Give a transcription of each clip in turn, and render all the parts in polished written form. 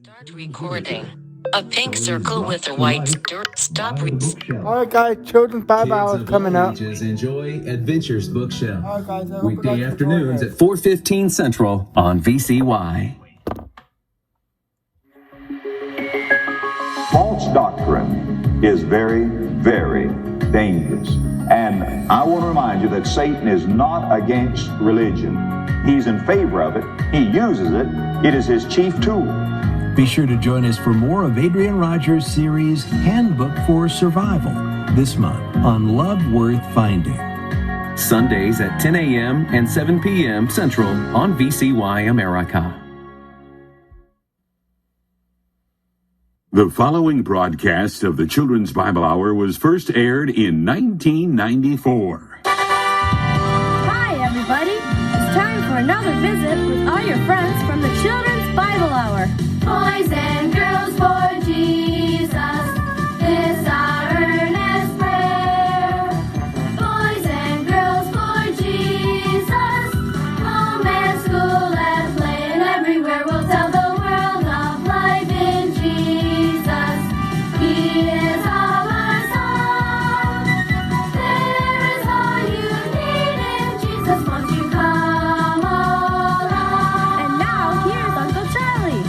Start recording. A pink circle with a white stop. Alright guys, Children's Bible Hour is coming up. Enjoy Adventures Bookshelf. Alright guys, I hope Weekday you guys afternoons enjoy at 4:15 Central on VCY. False doctrine is very, very dangerous. And I want to remind you that Satan is not against religion. He's in favor of it. He uses it. It is his chief tool. Be sure to join us for more of Adrian Rogers' series Handbook for Survival this month on Love Worth Finding. Sundays at 10 a.m. and 7 p.m. Central on VCY America. The following broadcast of the Children's Bible Hour was first aired in 1994. Hi, everybody. It's time for another visit with all your friends from the Children's Bible Hour. Boys and girls for Jesus, this our earnest prayer. Boys and girls for Jesus, home and school and play and everywhere we'll tell the world of life in Jesus. He is all our song. There is all you need in Jesus. Won't you come along? And now, here's Uncle Charlie.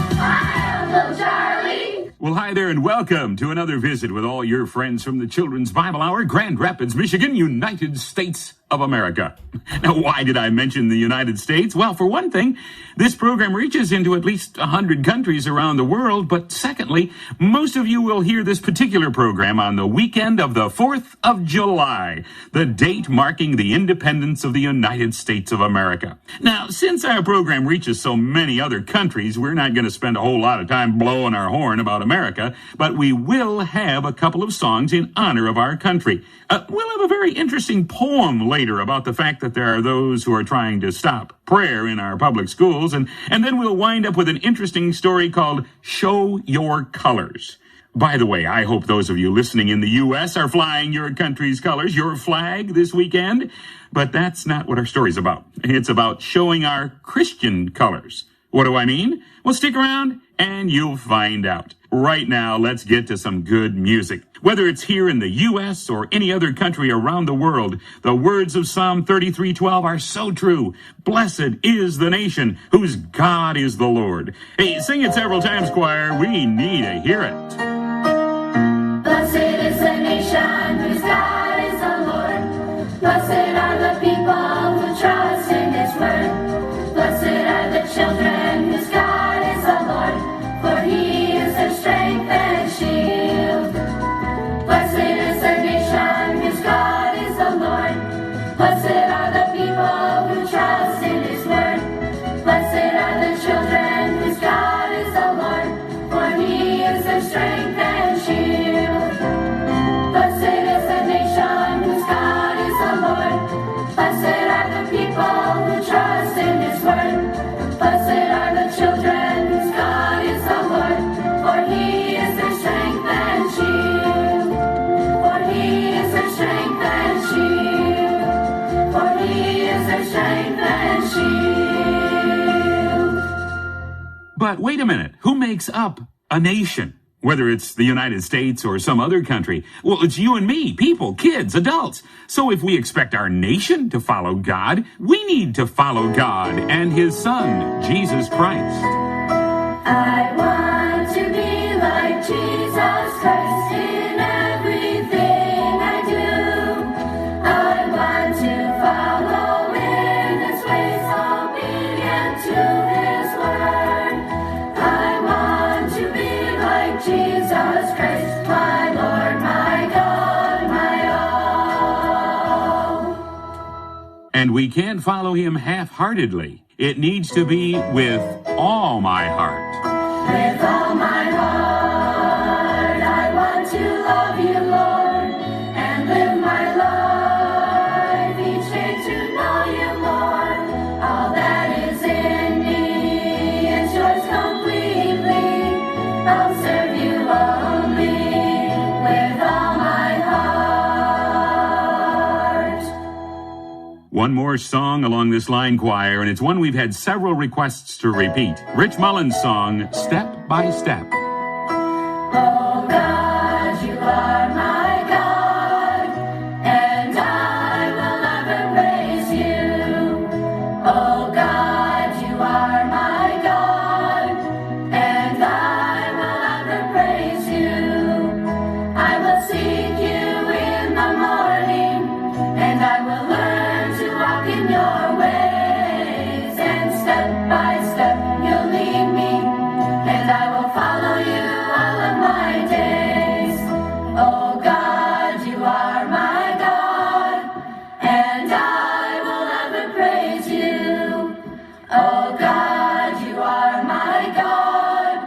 Uncle Charlie. Well, hi there and welcome to another visit with all your friends from the Children's Bible Hour, Grand Rapids, Michigan, United States of America. Now, why did I mention the United States? Well, for one thing, this program reaches into at least 100 countries around the world, but secondly, most of you will hear this particular program on the weekend of the 4th of July, the date marking the independence of the United States of America. Now, since our program reaches so many other countries, we're not going to spend a whole lot of time blowing our horn about America, but we will have a couple of songs in honor of our country. We'll have a very interesting poem later about the fact that there are those who are trying to stop prayer in our public schools, and then we'll wind up with an interesting story called Show Your Colors. By the way, I hope those of you listening in the U.S. are flying your country's colors, your flag, this weekend, but that's not what our story's about. It's about showing our Christian colors. What do I mean? Well, stick around and you'll find out. Right now, let's get to some good music. Whether it's here in the U.S. or any other country around the world, the words of Psalm 33:12 are so true. Blessed is the nation whose God is the Lord. Hey, sing it several times, choir. We need to hear it. Blessed is the nation whose God is the Lord. Blessed are the people who trust in his word. Blessed are the children whose God is the Lord, for he is their strength and shield. Blessed is the nation whose God is the Lord. Blessed are the people who trust in his word. Blessed are the children whose God is the Lord, for he is their strength and shield. Blessed is the nation whose God is the Lord. Blessed are the people who trust in his word. Blessed are the children whose God is the Lord, for he is their strength and shield. For he is their strength and shield. For he is their strength and shield. But wait a minute. Who makes up a nation? Whether it's the United States or some other country. Well, it's you and me, people, kids, adults. So if we expect our nation to follow God, we need to follow God and his son, Jesus Christ. I want to be like Jesus Christ in everything I do. I want to follow in his ways, obedient to his word. I want to be like Jesus Christ, my Lord, my God, my all. And we can't follow him half-heartedly. It needs to be with all my heart. With all my heart, I want to love you, Lord, and live my life each day to know you more. All that is in me is yours completely. I'll serve you only with all my heart. One more song along this line, choir, and it's one we've had several requests to repeat. Rich Mullins' song, Step step by step. Oh God, you are my God, and I will ever praise you. Oh God, you are my God, and I will ever praise you. I will seek you in the morning, and I will learn to walk in your ways, and step by step you'll lead me, and I will follow you all of my days. Oh God, you are my God, and I will ever praise you. Oh God, you are my God,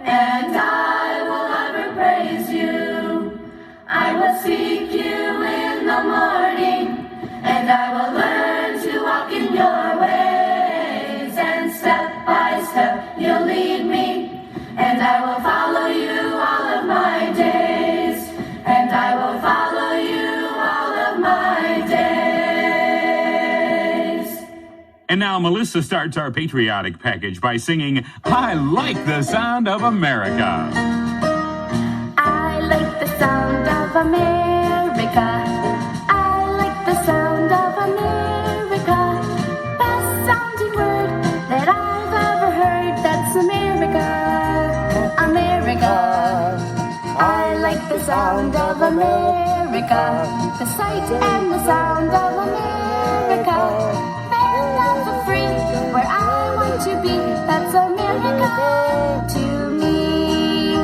and I will ever praise you. I will seek you in the morning, and I will learn to walk in your ways, and step by step you'll lead me, and I will follow you all of my days, and I will follow you all of my days. And now Melissa starts our patriotic package by singing, I Like the Sound of America. I like the sound of America. I like the sound of America. Best sounding word that I've ever heard, that's America. America. I like the sound of America. The sight and the sound of America. Land of the free, where I want to be, that's America to me.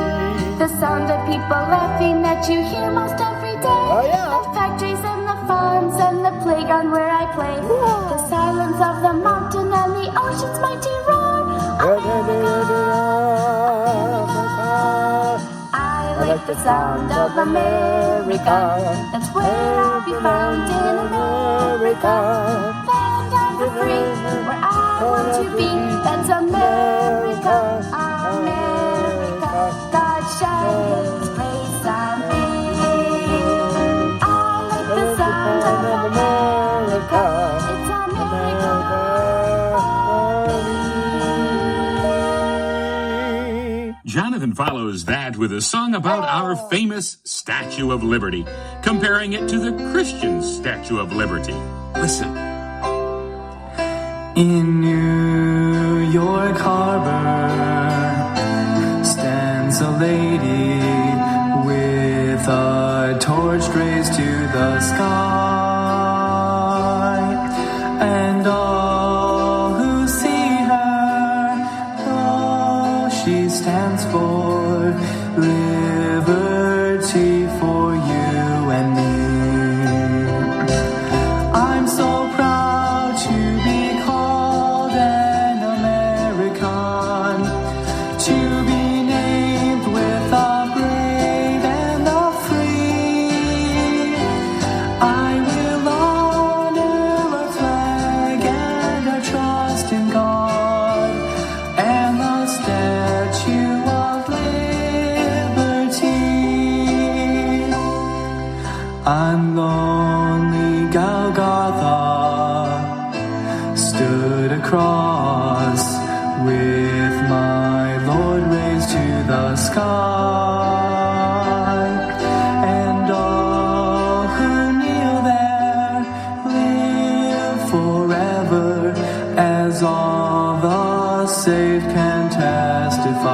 The sound of people laughing that you hear most every day. Oh, yeah. The factories and the farms and the playground where I play. The silence of the mountain and the ocean's mighty roar. I like the sound of America. That's where I'll be found in America. Land of the free, where I want to be, that's America. America. God shine His grace on me. I like the sound of America. It's America. Jonathan follows that with a song about our famous Statue of Liberty, comparing it to the Christian Statue of Liberty. Listen. In New York Harbor stands a lady with a torch raised to the sky, and all who see her know she stands for liberty for you and me. I'm so proud to be called an American, to be named with the brave and the free. I will honor our flag and our trust in God, and the Statue of Liberty. On lonely Golgotha stood a cross with my Lord raised to the sky, and all who kneel there live forever, as all the saved can testify.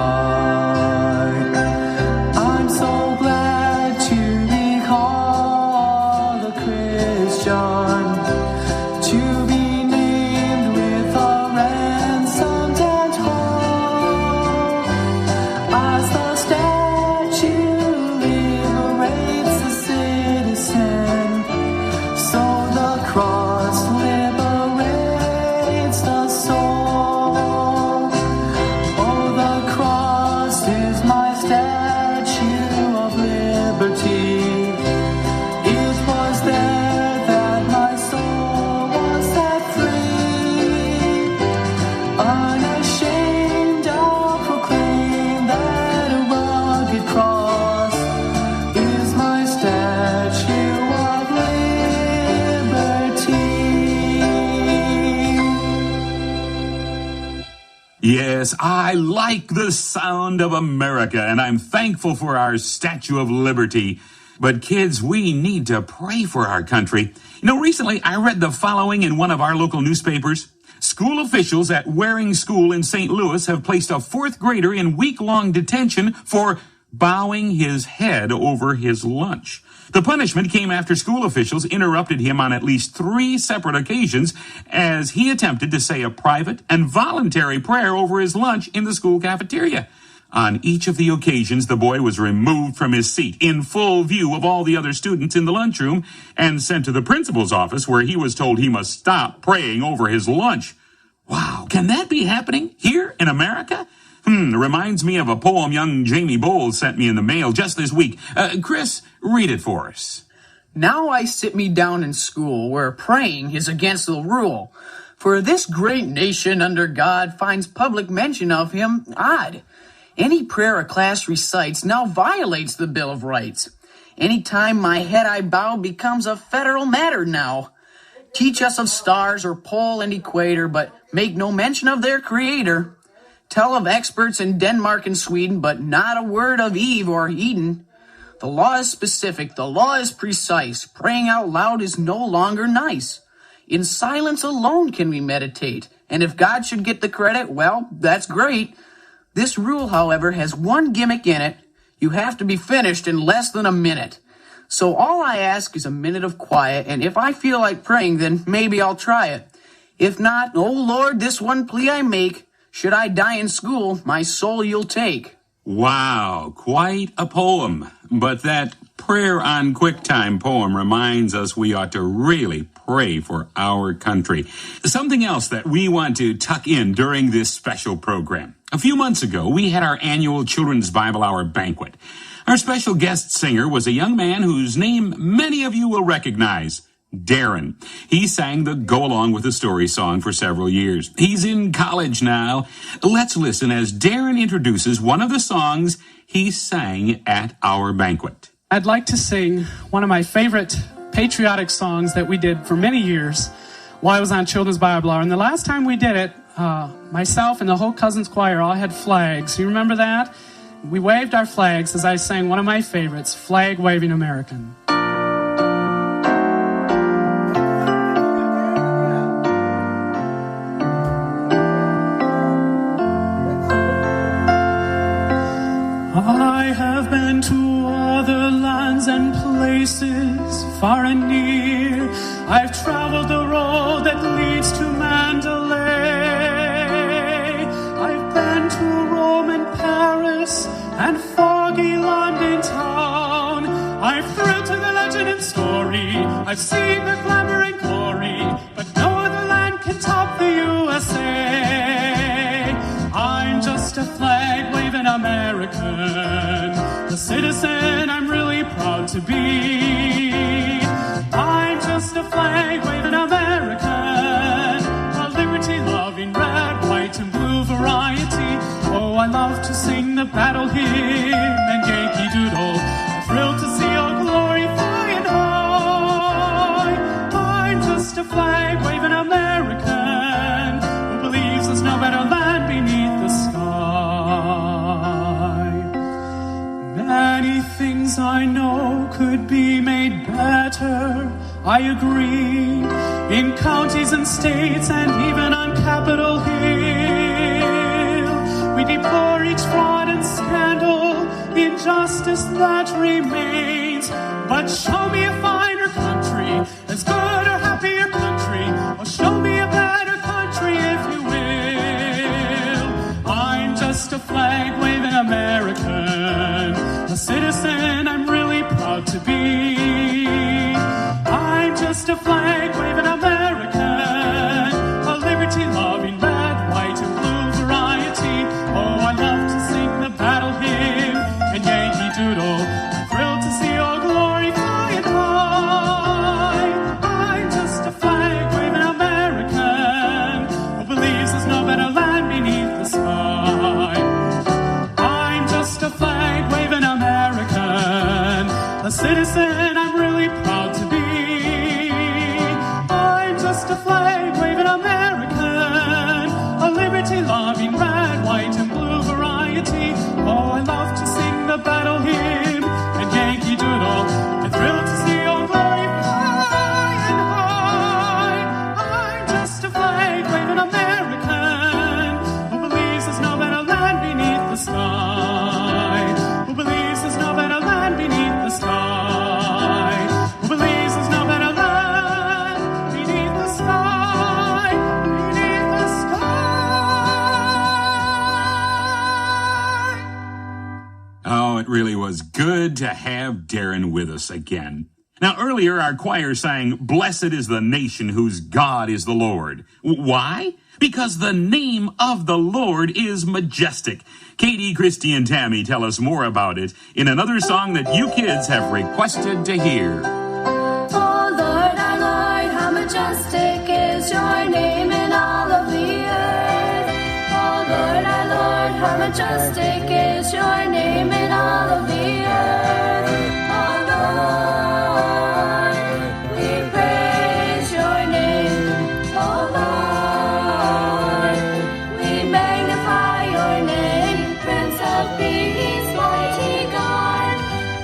I'm so glad to be called a Christian, to be named with a ransomed and home, as the Statue Yes, I like the sound of America, and I'm thankful for our Statue of Liberty. But kids, we need to pray for our country. You know, recently I read the following in one of our local newspapers. School officials at Waring School in St. Louis have placed a fourth grader in week-long detention for bowing his head over his lunch. The punishment came after school officials interrupted him on at least 3 separate occasions as he attempted to say a private and voluntary prayer over his lunch in the school cafeteria. On each of the occasions, the boy was removed from his seat in full view of all the other students in the lunchroom and sent to the principal's office where he was told he must stop praying over his lunch. Wow, can that be happening here in America? Reminds me of a poem young Jamie Bowles sent me in the mail just this week. Chris, read it for us. Now I sit me down in school where praying is against the rule. For this great nation under God finds public mention of him odd. Any prayer a class recites now violates the Bill of Rights. Any time my head I bow becomes a federal matter now. Teach us of stars or pole and equator, but make no mention of their creator. Tell of experts in Denmark and Sweden, but not a word of Eve or Eden. The law is specific, the law is precise. Praying out loud is no longer nice. In silence alone can we meditate, and if God should get the credit, well, that's great. This rule, however, has one gimmick in it. You have to be finished in less than a minute. So all I ask is a minute of quiet, and if I feel like praying, then maybe I'll try it. If not, oh Lord, this one plea I make, should I die in school, my soul you'll take. Wow, quite a poem. But that prayer on QuickTime poem reminds us we ought to really pray for our country. Something else that we want to tuck in during this special program. A few months ago, we had our annual Children's Bible Hour banquet. Our special guest singer was a young man whose name many of you will recognize, Darren. He sang the Go Along with the Story song for several years. He's in college now. Let's listen as Darren introduces one of the songs he sang at our banquet. I'd like to sing one of my favorite patriotic songs that we did for many years while I was on Children's Bible Hour. And the last time we did it, myself and the whole Cousins Choir all had flags. You remember that? We waved our flags as I sang one of my favorites, Flag Waving American. I have been to other lands and places far and near. I've traveled the road that leads to Mandalay. I've been to Rome and Paris and foggy London town. I've thrilled to the legend and story. I've seen the glamour and glory, but no other land can top the USA. I'm just a flag-waving American, the citizen I'm really proud to be. I'm just a flag-waving American, a liberty-loving red, white, and blue variety. Oh, I love to sing the battle hymn and Yankee Doodle. I'm thrilled to see our glory flying high. I'm just a flag-waving American who believes there's no better land beneath the sky. Many things I know could be made better, I agree, in counties and states and even on Capitol Hill. We deplore each fraud and scandal, injustice that remains. But show me a finer country, as good or happier country, or show me a better country if you will. I'm just a flag-waving American, a citizen I'm really proud to be. I'm just a flag-waving American, a liberty-loving red, white, and blue variety. Oh, I love to sing the battle hymn and Yankee Doodle. I'm thrilled to see our glory flying high. I'm just a flag-waving American who believes there's no better land beneath the sky. I'm just a flag-waving American, a citizen I'm really proud to be. I'm just a flag-waving American, a liberty-loving red, white, Wow, it really was good to have Darren with us again. Now, earlier our choir sang, "Blessed is the nation whose God is the Lord." Why? Because the name of the Lord is majestic. Katie, Christy, and Tammy tell us more about it in another song that you kids have requested to hear. Oh Lord, our Lord, how majestic is your name in all of the earth. Oh Lord, our Lord, how majestic is your name in all of the earth. Oh Lord, we praise your name. Oh Lord, we magnify your name. Prince of Peace, mighty God.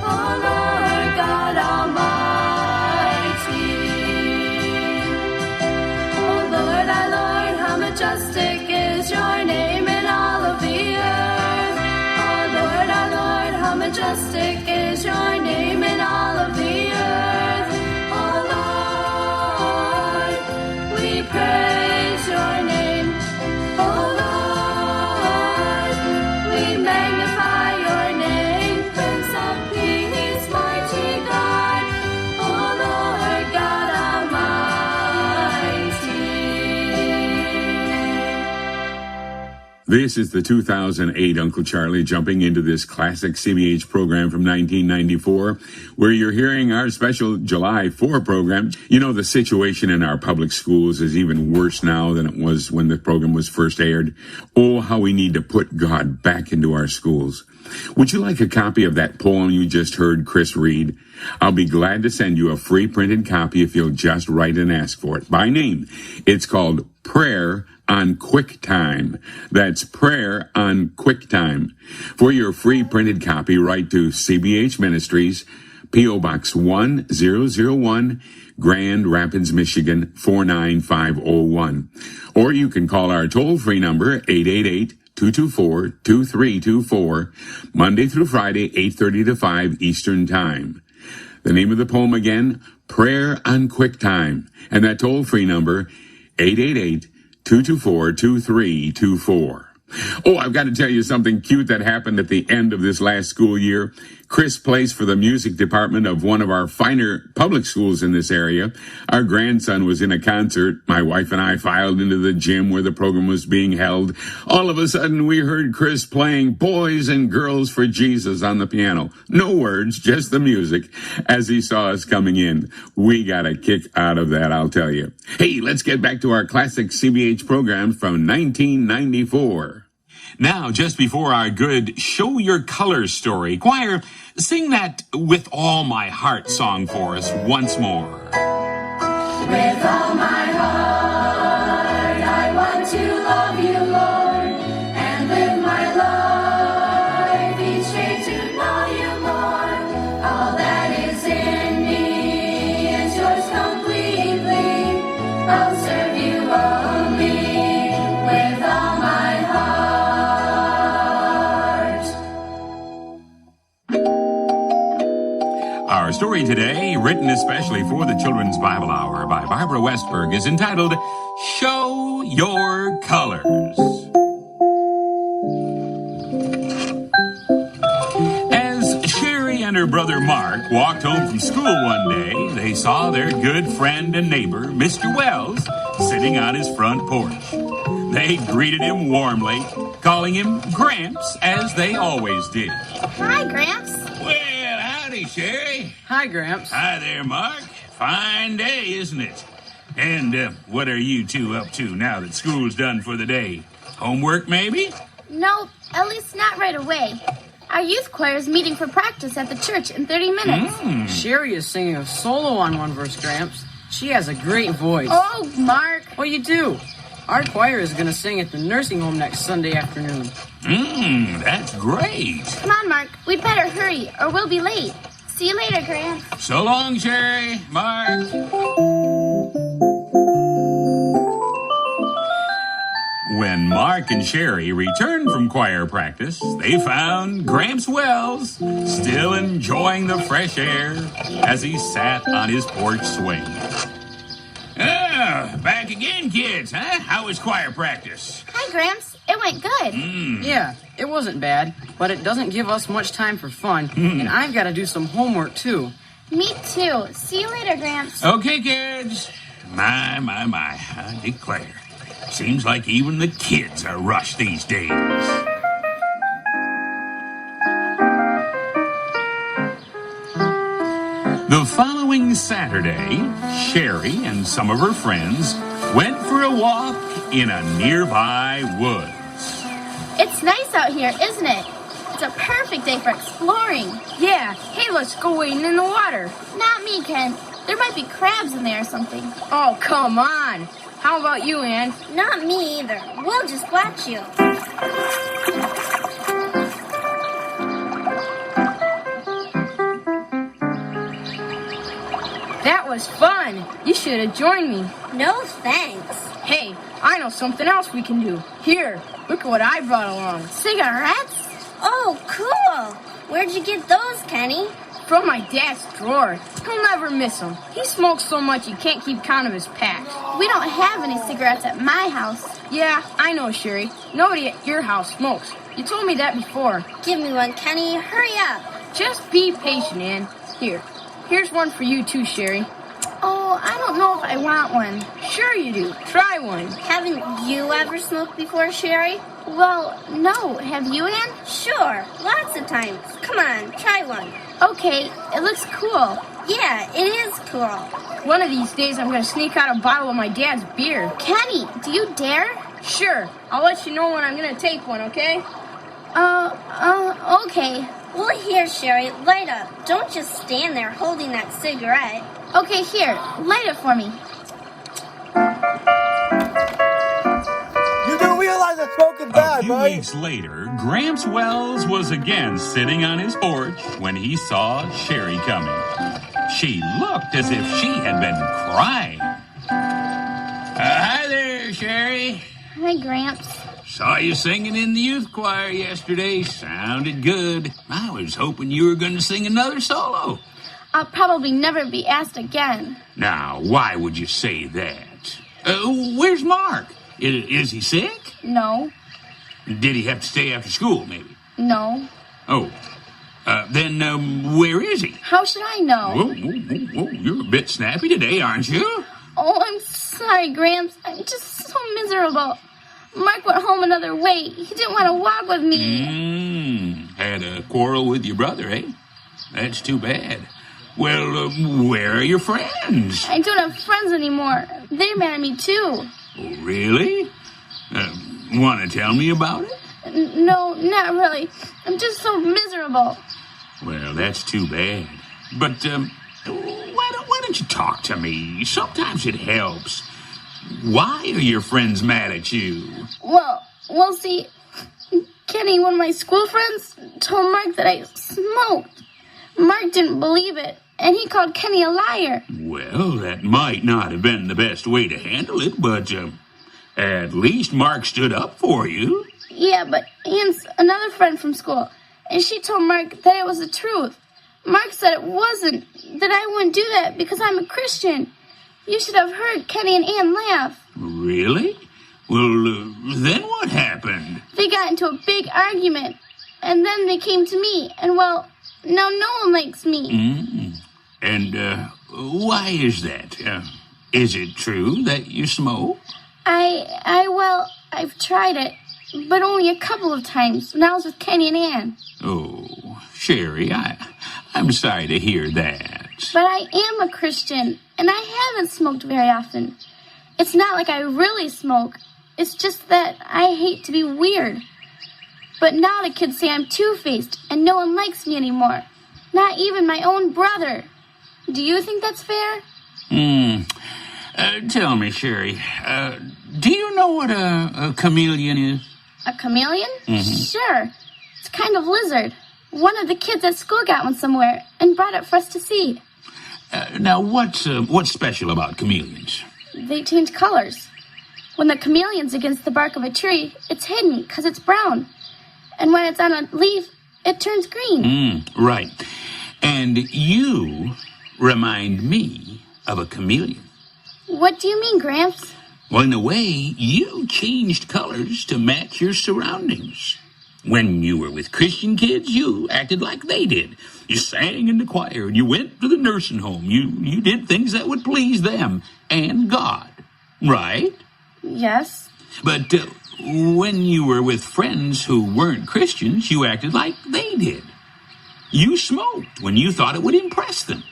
Oh Lord God Almighty. Oh Lord, our Lord, how majestic is your name in all of the earth. Oh Lord, our Lord, how majestic is your name in all of the earth. Oh Lord, we praise your name. Oh Lord, we magnify your name. Prince of Peace, mighty God. Oh Lord God Almighty. This is the 2008 Uncle Charlie jumping into this classic CBH program from 1994, where you're hearing our special July 4 program. You know, the situation in our public schools is even worse now than it was when the program was first aired. Oh, how we need to put God back into our schools. Would you like a copy of that poem you just heard Chris read? I'll be glad to send you a free printed copy if you'll just write and ask for it by name. It's called Prayer on QuickTime. That's Prayer on QuickTime. For your free printed copy, write to CBH Ministries, P.O. Box 1001, Grand Rapids, Michigan 49501. Or you can call our toll-free number, 888-224-2324, Monday through Friday, 8:30 to 5 Eastern Time. The name of the poem again, Prayer on QuickTime. And that toll-free number, 888-224-2324. Oh, I've got to tell you something cute that happened at the end of this last school year. Chris plays for the music department of one of our finer public schools in this area. Our grandson was in a concert. My wife and I filed into the gym where the program was being held. All of a sudden, we heard Chris playing Boys and Girls for Jesus on the piano. No words, just the music. As he saw us coming in, we got a kick out of that, I'll tell you. Hey, let's get back to our classic CBH programs from 1994. Now, just before our good Show Your Colors story, choir, sing that With All My Heart song for us once more. With all my heart, I want to love you, Lord, and live my life each day to know you more. All that is in me is yours completely. I'll serve you only with all my heart. Our story today, written especially for the Children's Bible Hour by Barbara Westberg, is entitled Show Your Colors. As Sherry and her brother Mark walked home from school one day, they saw their good friend and neighbor, Mr. Wells, sitting on his front porch. They greeted him warmly, calling him Gramps, as they always did. Hi, Gramps. Well, howdy, Sherry. Hi, Gramps. Hi there, Mark. Fine day, isn't it? And what are you two up to now that school's done for the day? Homework, maybe? Nope, at least not right away. Our youth choir is meeting for practice at the church in 30 minutes. Sherry is singing a solo on one verse, Gramps. She has a great voice. Oh, Mark. Well, you do. Our choir is going to sing at the nursing home next Sunday afternoon. That's great. Come on, Mark. We'd better hurry, or we'll be late. See you later, Gramps. So long, Sherry, Mark. When Mark and Sherry returned from choir practice, they found Gramps Wells still enjoying the fresh air as he sat on his porch swing. Back again, kids, huh? How was choir practice? Hi, Gramps. It went good. Yeah, it wasn't bad, but it doesn't give us much time for fun, and I've got to do some homework too. Me too. See you later, Gramps. Okay, kids. My, I declare. Seems like even the kids are rushed these days. The following Saturday, Sherry and some of her friends went for a walk in a nearby woods. It's nice out here, isn't it? It's a perfect day for exploring. Yeah, hey, let's go wading in the water. Not me, Ken. There might be crabs in there or something. Oh, come on. How about you, Ann? Not me either. We'll just watch you. That was fun. You should have joined me. No thanks. Hey, I know something else we can do. Here, look at what I brought along. Cigarettes? Oh, cool. Where'd you get those, Kenny? From my dad's drawer. He'll never miss them. He smokes so much he can't keep count of his packs. We don't have any cigarettes at my house. Yeah, I know, Sherry. Nobody at your house smokes. You told me that before. Give me one, Kenny. Hurry up. Just be patient, Ann. Here's one for you too, Sherry. Oh, I don't know if I want one. Sure you do. Try one. Haven't you ever smoked before, Sherry? Well, no. Have you, Ann? Sure. Lots of times. Come on, try one. Okay, it looks cool. Yeah, it is cool. One of these days I'm going to sneak out a bottle of my dad's beer. Kenny, do you dare? Sure. I'll let you know when I'm going to take one, okay? Okay. Well, here, Sherry, light up. Don't just stand there holding that cigarette. Okay, here, light it for me. You do realize that smoke is bad, A few right? weeks later, Gramps Wells was again sitting on his porch when he saw Sherry coming. She looked as if she had been crying. Hi there, Sherry. Hi, Gramps. Saw you singing in the youth choir yesterday. Sounded good. I was hoping you were going to sing another solo. I'll probably never be asked again. Now, why would you say that? Where's Mark? Is he sick? No. Did he have to stay after school, maybe? No. Oh. Then where is he? How should I know? Whoa, you're a bit snappy today, aren't you? Oh, I'm sorry, Gramps. I'm just so miserable. Mark went home another way. He didn't want to walk with me. Had a quarrel with your brother, eh? That's too bad. Well, where are your friends? I don't have friends anymore. They're mad at me, too. Oh, really? Want to tell me about it? No, not really. I'm just so miserable. Well, that's too bad. But why don't you talk to me? Sometimes it helps. Why are your friends mad at you? Well, see, Kenny, one of my school friends, told Mark that I smoked. Mark didn't believe it, and he called Kenny a liar. Well, that might not have been the best way to handle it, but at least Mark stood up for you. Yeah, but Ann's another friend from school, and she told Mark that it was the truth. Mark said it wasn't, that I wouldn't do that because I'm a Christian. You should have heard Kenny and Ann laugh. Really? Well, then what happened? They got into a big argument, and then they came to me, and well, now no one likes me. And why is that? Is it true that you smoke? Well, I've tried it, but only a couple of times when I was with Kenny and Ann. Oh, Sherry, I'm sorry to hear that. But I am a Christian, and I haven't smoked very often. It's not like I really smoke. It's just that I hate to be weird. But now the kids say I'm two-faced, and no one likes me anymore. Not even my own brother. Do you think that's fair? Tell me, Sherry, do you know what a chameleon is? A chameleon? Sure. It's kind of lizard. One of the kids at school got one somewhere and brought it for us to see. Now, what's special about chameleons? They change colors. When the chameleon's against the bark of a tree, it's hidden because it's brown. And when it's on a leaf, it turns green. Right. And you remind me of a chameleon. What do you mean, Gramps? Well, in a way, you changed colors to match your surroundings. When you were with Christian kids, you acted like they did. You sang in the choir, you went to the nursing home, you did things that would please them and God, right? Yes. But when you were with friends who weren't Christians, you acted like they did. You smoked when you thought it would impress them.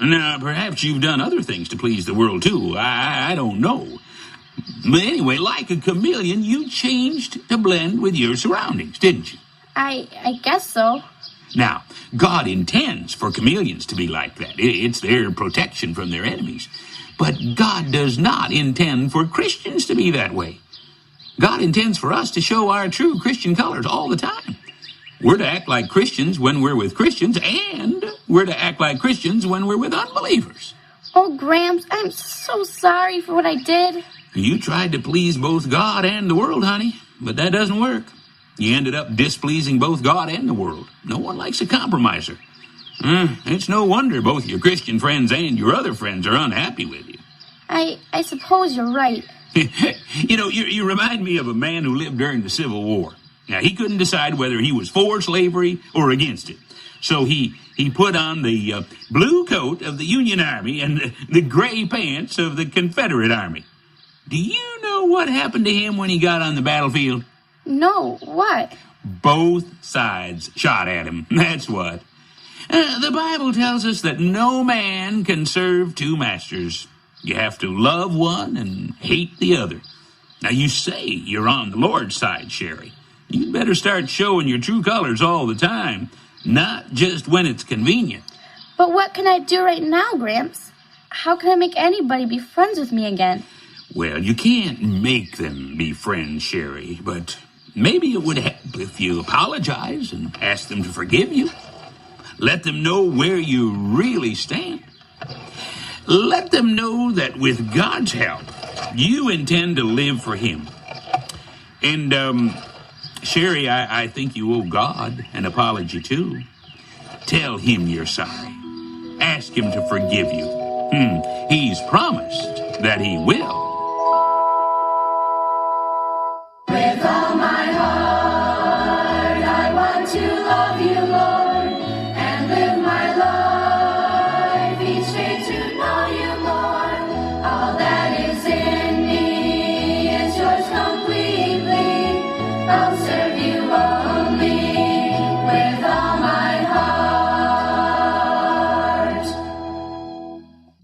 Now, perhaps you've done other things to please the world, too. I don't know. But anyway, like a chameleon, you changed to blend with your surroundings, didn't you? I guess so. Now, God intends for chameleons to be like that. It's their protection from their enemies. But God does not intend for Christians to be that way. God intends for us to show our true Christian colors all the time. We're to act like Christians when we're with Christians, and we're to act like Christians when we're with unbelievers. Oh, Gramps, I'm so sorry for what I did. You tried to please both God and the world, honey, but that doesn't work. You ended up displeasing both God and the world. No one likes a compromiser. It's no wonder both your Christian friends and your other friends are unhappy with you. I suppose you're right. You know, you remind me of a man who lived during the Civil War. Now, he couldn't decide whether he was for slavery or against it. So he put on the blue coat of the Union Army and the gray pants of the Confederate Army. Do you know what happened to him when he got on the battlefield? No, what? Both sides shot at him. That's what. The Bible tells us that no man can serve two masters. You have to love one and hate the other. Now, you say you're on the Lord's side, Sherry. You'd better start showing your true colors all the time, not just when it's convenient. But what can I do right now, Gramps? How can I make anybody be friends with me again? Well, you can't make them be friends, Sherry, but maybe it would help if you apologize and ask them to forgive you. Let them know where you really stand. Let them know that with God's help, you intend to live for Him. And, Sherry, I think you owe God an apology, too. Tell Him you're sorry. Ask Him to forgive you. He's promised that He will. With all my heart, I want to love you, Lord, and live my life each day to know you more. All that is in me is yours completely. I'll serve you only with all my heart.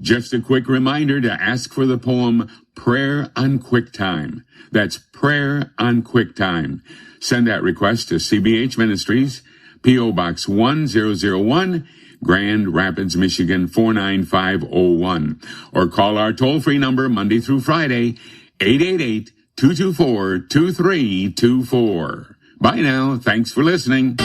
Just a quick reminder to ask for the poem Prayer on QuickTime. That's Prayer on QuickTime. Send that request to CBH Ministries, P.O. Box 1001, Grand Rapids, Michigan 49501. Or call our toll-free number Monday through Friday, 888-224-2324. Bye now. Thanks for listening.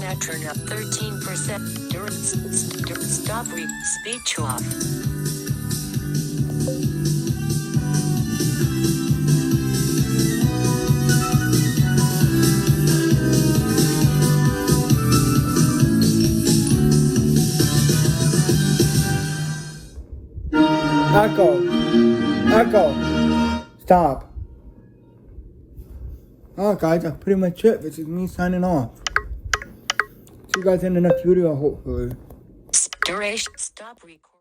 Now turn up 13%. Stop speech off. Echo. Stop. Oh, guys, that's pretty much it. This is me signing off. See you guys in the next video, hopefully. Duration. Stop recording.